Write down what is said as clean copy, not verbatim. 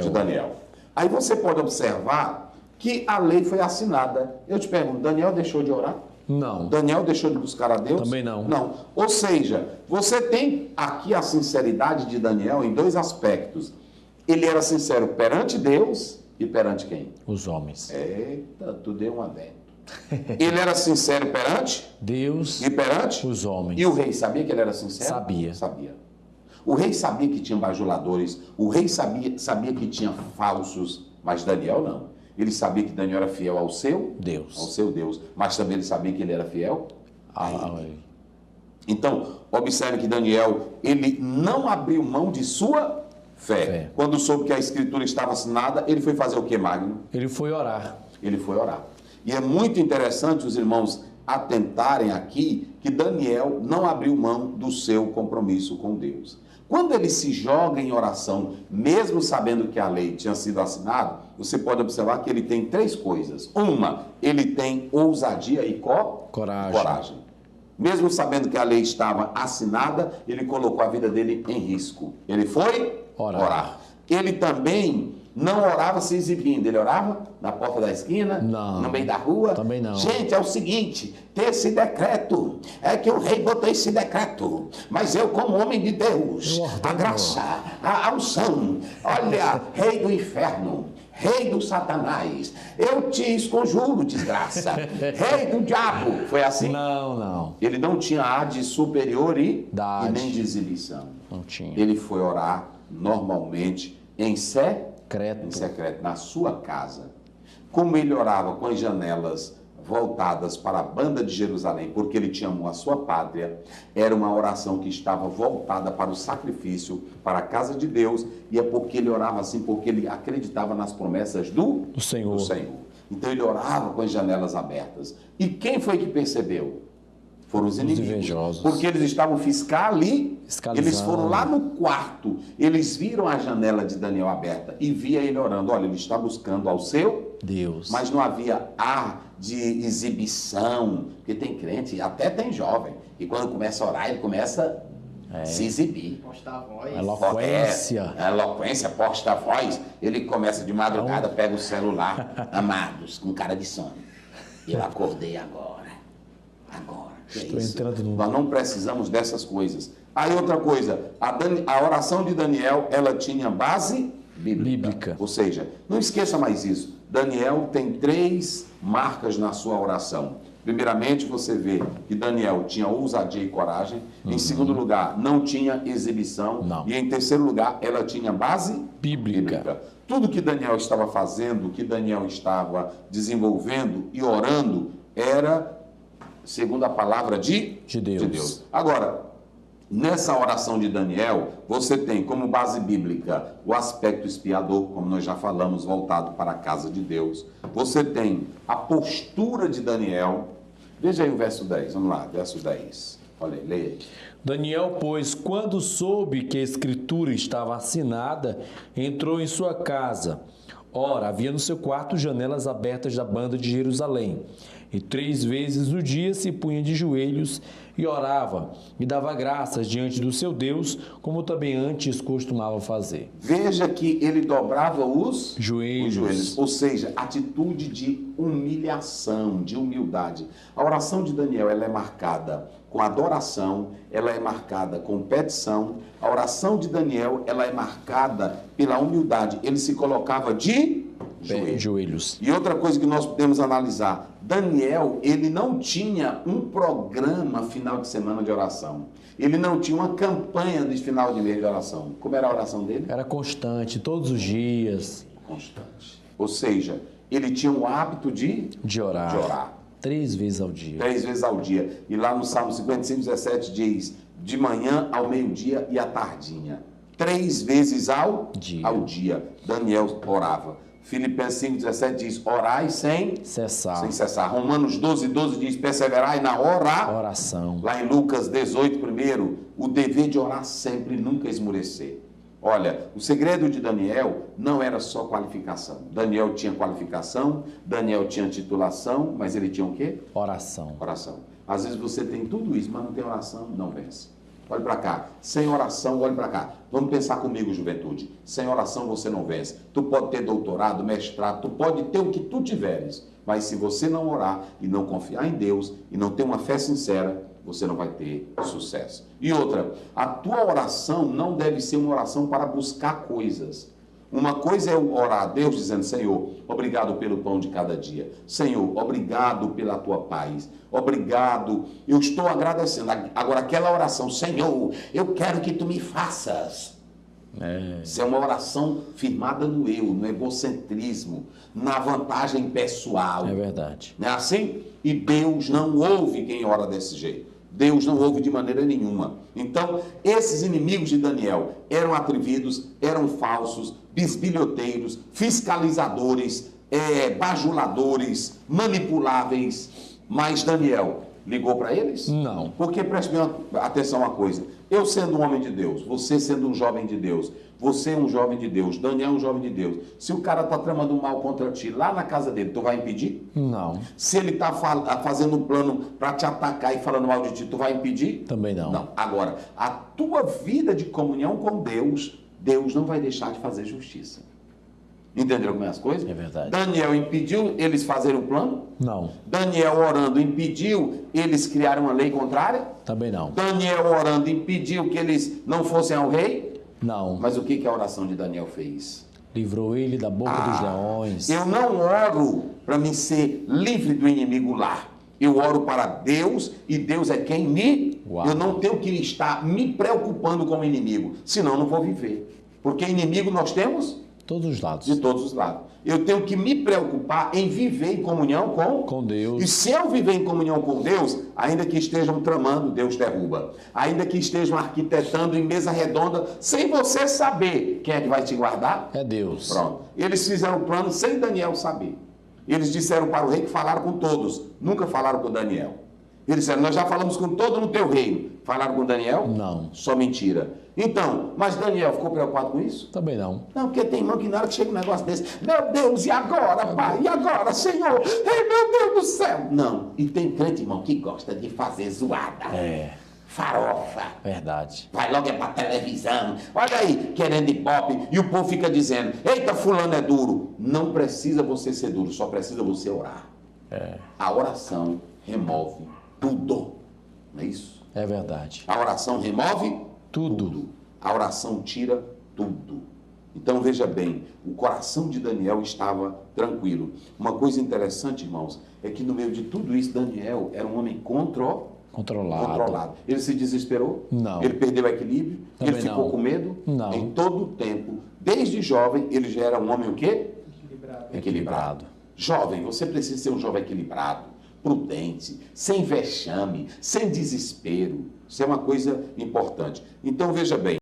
De Daniel. Aí você pode observar que a lei foi assinada. Eu te pergunto, Daniel deixou de orar? Não. Daniel deixou de buscar a Deus? Também não. Não. Ou seja, você tem aqui a sinceridade de Daniel em dois aspectos. Ele era sincero perante Deus e perante quem? Os homens. Eita, tu deu um adendo. Ele era sincero perante Deus e perante os homens. E o rei sabia que ele era sincero? Sabia. Sabia. O rei sabia que tinha bajuladores, o rei sabia que tinha falsos, mas Daniel não. Ele sabia que Daniel era fiel ao seu Deus. Ao seu Deus, mas também ele sabia que ele era fiel a ele. Ele. Então, observe que Daniel, ele não abriu mão de sua fé. Quando soube que a escritura estava assinada, ele foi fazer o que, Magno? Ele foi orar. Ele foi orar. E é muito interessante os irmãos atentarem aqui que Daniel não abriu mão do seu compromisso com Deus. Quando ele se joga em oração, mesmo sabendo que a lei tinha sido assinada, você pode observar que ele tem três coisas. Uma, ele tem ousadia e coragem. Mesmo sabendo que a lei estava assinada, ele colocou a vida dele em risco. Ele foi orar. Ele também não orava se exibindo. Ele orava na porta da esquina, não, no meio da rua. Também não. Gente, é o seguinte, tem esse decreto. É que o rei botou esse decreto. Mas eu, como homem de Deus, a graça, a unção, olha, rei do inferno, rei do Satanás, eu te esconjuro, desgraça. Rei do diabo. Foi assim? Não. Ele não tinha ar de superioridade e nem de exibição. Não tinha. Ele foi orar normalmente em secreto, na sua casa. Como ele orava com as janelas voltadas para a banda de Jerusalém, porque ele tinha amor à sua pátria, era uma oração que estava voltada para o sacrifício, para a casa de Deus, e é porque ele orava assim, porque ele acreditava nas promessas do Senhor. Então ele orava com as janelas abertas. E quem foi que percebeu? Foram os inimigos, invejosos. porque eles estavam fiscalizando. Eles foram lá no quarto, eles viram a janela de Daniel aberta e via ele orando. Olha, ele está buscando ao seu Deus. Mas não havia ar de exibição, porque tem crente, até tem jovem, e quando começa a orar, ele começa a se exibir. Postar a voz. Eloquência, posta a voz. Ele começa de madrugada, pega o celular, amados, com cara de sono. Eu acordei agora. Estou entrando no... Nós não precisamos dessas coisas. Aí outra coisa, a oração de Daniel, ela tinha base bíblica. Ou seja, não esqueça mais isso. Daniel tem três marcas na sua oração. Primeiramente, você vê que Daniel tinha ousadia e coragem. Em segundo lugar, não tinha exibição. E em terceiro lugar, ela tinha base bíblica. Tudo que Daniel estava fazendo, que Daniel estava desenvolvendo e orando, era segundo a palavra de Deus. Agora, nessa oração de Daniel, você tem como base bíblica o aspecto expiador, como nós já falamos, voltado para a casa de Deus. Você tem a postura de Daniel. Veja aí o verso 10, vamos lá, verso 10. Olha aí, leia aí. Daniel, pois, quando soube que a escritura estava assinada, entrou em sua casa. Ora, havia no seu quarto janelas abertas da banda de Jerusalém. E 3 vezes no dia se punha de joelhos e orava, e dava graças diante do seu Deus, como também antes costumava fazer. Veja que ele dobrava os joelhos. Ou seja, atitude de humilhação, de humildade. A oração de Daniel, ela é marcada com adoração, ela é marcada com petição. A oração de Daniel, ela é marcada pela humildade. Ele se colocava de joelhos. E outra coisa que nós podemos analisar, Daniel, ele não tinha um programa final de semana de oração. Ele não tinha uma campanha de final de mês de oração. Como era a oração dele? Era constante, todos os dias. Constante. Ou seja, ele tinha o hábito de orar. 3 vezes ao dia. 3 vezes ao dia. E lá no Salmo 55, 17 diz, de manhã ao meio-dia e à tardinha. 3 vezes ao dia. Daniel orava. Filipenses 5,17 diz, orai sem cessar. Romanos 12,12 diz, perseverai na oração. Lá em Lucas 18, primeiro, o dever de orar sempre, nunca esmorecer. Olha, o segredo de Daniel não era só qualificação. Daniel tinha qualificação, Daniel tinha titulação, mas ele tinha o quê? Oração. Às vezes você tem tudo isso, mas não tem oração, não vence. olhe para cá. Sem oração, olhe para cá. Vamos pensar comigo, juventude. Sem oração você não vence. Tu pode ter doutorado, mestrado, tu pode ter o que tu tiveres. Mas se você não orar e não confiar em Deus e não ter uma fé sincera, você não vai ter sucesso. E outra, a tua oração não deve ser uma oração para buscar coisas. Uma coisa é orar a Deus dizendo: Senhor, obrigado pelo pão de cada dia. Senhor, obrigado pela tua paz. Obrigado, eu estou agradecendo. Agora aquela oração: Senhor, eu quero que tu me faças. Isso é uma oração firmada no eu, no egocentrismo, na vantagem pessoal. É verdade. Não é assim? E Deus não ouve quem ora desse jeito. Deus não ouve de maneira nenhuma. Então, esses inimigos de Daniel eram atrevidos, eram falsos, bisbilhoteiros, fiscalizadores, bajuladores, manipuláveis. Mas Daniel ligou para eles? Não. Porque, preste bem atenção a uma coisa. Eu sendo um homem de Deus, você sendo um jovem de Deus, você é um jovem de Deus, Daniel é um jovem de Deus. Se o cara está tramando um mal contra ti lá na casa dele, tu vai impedir? Não. Se ele está fazendo um plano para te atacar e falando mal de ti, tu vai impedir? Também não. Não. Agora, a tua vida de comunhão com Deus, Deus não vai deixar de fazer justiça. Entenderam como é as coisas? É verdade. Daniel impediu eles fazerem o plano? Não. Daniel orando impediu eles criarem uma lei contrária? Também não. Daniel orando impediu que eles não fossem ao rei? Não. Mas o que a oração de Daniel fez? Livrou ele da boca dos leões. Eu não oro para me ser livre do inimigo lá. Eu oro para Deus e Deus é quem me... Uau. Eu não tenho que estar me preocupando com o inimigo, senão não vou viver. Porque inimigo nós temos... Todos os lados. De todos os lados. Eu tenho que me preocupar em viver em comunhão com Deus. E se eu viver em comunhão com Deus, ainda que estejam tramando, Deus derruba. Ainda que estejam arquitetando em mesa redonda, sem você saber, quem é que vai te guardar? É Deus. Pronto. Eles fizeram o plano sem Daniel saber. Eles disseram para o rei que falaram com todos. Nunca falaram com Daniel. Eles disseram: nós já falamos com todo no teu reino. Falaram com Daniel? Não. Só mentira. Então, mas Daniel ficou preocupado com isso? Também não. Não, porque tem irmão que na hora que chega um negócio desse: meu Deus, e agora, pai? E agora, Senhor? Ei, meu Deus do céu! Não. E tem crente, irmão, que gosta de fazer zoada. Farofa. Verdade. Vai logo pra televisão. Olha aí, querendo ibope. E o povo fica dizendo: eita, fulano é duro. Não precisa você ser duro, só precisa você orar. A oração remove tudo. Não é isso? É verdade. A oração remove tudo. A oração tira tudo. Então veja bem, o coração de Daniel estava tranquilo. Uma coisa interessante, irmãos, é que no meio de tudo isso, Daniel era um homem controlado. Ele se desesperou? Não. Ele perdeu o equilíbrio? Também Ele ficou não. com medo? Não. Em todo o tempo, desde jovem, ele já era um homem o quê? Equilibrado. Jovem, você precisa ser um jovem equilibrado, prudente, sem vexame, sem desespero. Isso é uma coisa importante. Então veja bem.